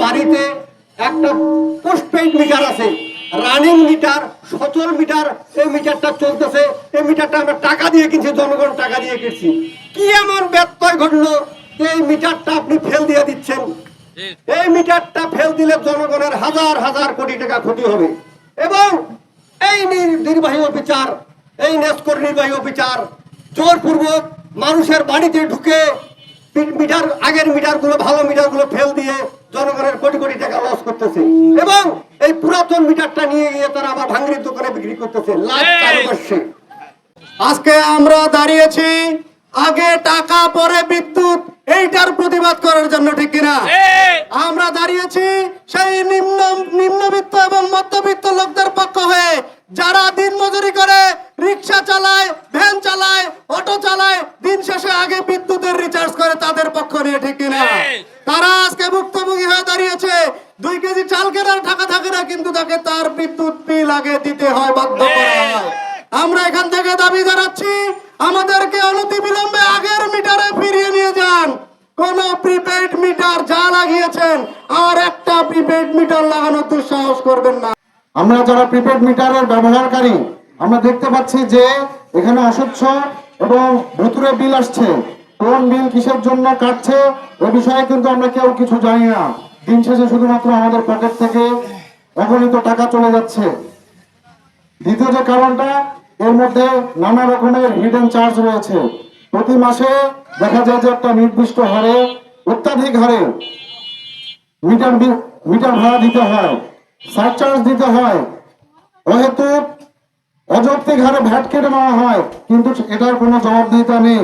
বাড়িতে একটা postpaid metre আছে, রানিং মিটার, সচল মিটার। এই মিটারটা চলতেছে, এই মিটারটা আমরা টাকা দিয়ে কিনছি, জনগণ টাকা দিয়ে কিনছি। কি এমন ব্যত্যয় ঘটলো এই মিটারটা আপনি ফেল দিয়ে দিচ্ছেন? এই মিটারটা ফেল দিলে জনগণের হাজার হাজার কোটি টাকা ক্ষতি হবে। এবং এই নির্বাহী অফিসার, এই নেসকোর নির্বাহী অফিসার জোরপূর্বক মানুষের বাড়িতে ঢুকে মিটার, আগের মিটারগুলো, ভালো মিটারগুলো ফেল দিয়ে জনগণের কোটি কোটি টাকা লস করতেছে। এবং এই পুরাতন মিটারটা নিয়ে গিয়ে তারা আবার ভাঙড়ির দোকানে বিক্রি করতেছে, লাভ চালু করছে। আজকে আমরা দাঁড়িয়েছি আগে টাকা পরে বিদ্যুৎ, এইটার প্রতিবাদ করার জন্য, ঠিক কিনা? আমরা দাঁড়িয়েছি সেই নিম্নবিত্ত এবং মধ্যবিত্ত লোকদের পক্ষ হয়ে, যারা দিন মজুরি করে রিক্সা চালায়, ভ্যান চালায়, অটো চালায়, দিন শেষে আগে বিদ্যুতের রিচার্জ করে, তাদের পক্ষ নিয়ে, ঠিক কিনা? তারা আজকে ভুক্তভোগী হয়ে দাঁড়িয়েছে। 2 কেজি চাল কেনার টাকা থাকে না, কিন্তু তাকে তার বিদ্যুৎ বিল আগে দিতে হয়, বাধ্য করা হয়। আমরা এখান থেকে দাবি জানাচ্ছি, আমাদেরকে অনতিবিলম্বে আগের মিটারে ফিরিয়ে নিয়ে যান। কোন প্রিপেড মিটার যা লাগিয়েছেন, আর একটা প্রিপেড মিটার লাগানোর দুঃসাহস করবেন না। আমরা যারা প্রিপেড মিটারের ব্যবহারকারী, আমরা দেখতে পাচ্ছি যে এখানে অস্বচ্ছ এবং ভুতুরে বিল আসছে। কোন বিল কিসের জন্য কাটছে এ বিষয়ে কিন্তু আমরা কেউ কিছু জানি না। দিন শেষে শুধুমাত্র আমাদের পকেট থেকে অগণিত টাকা চলে যাচ্ছে। দ্বিতীয় যে কারণটা, এর মধ্যে নানা রকমের হিডেন চার্জ রয়েছে। প্রতি মাসে দেখা যায় যে একটা নির্দিষ্ট হারে, অত্যাধিক হারে মিটার ভাড়া দিতে হয়, সারচার্জ দিতে হয়, অহেতুক অযৌক্তিক হারে ভ্যাট কেটে নেওয়া হয়, কিন্তু এটার কোনো জবাবদিহিতা নেই।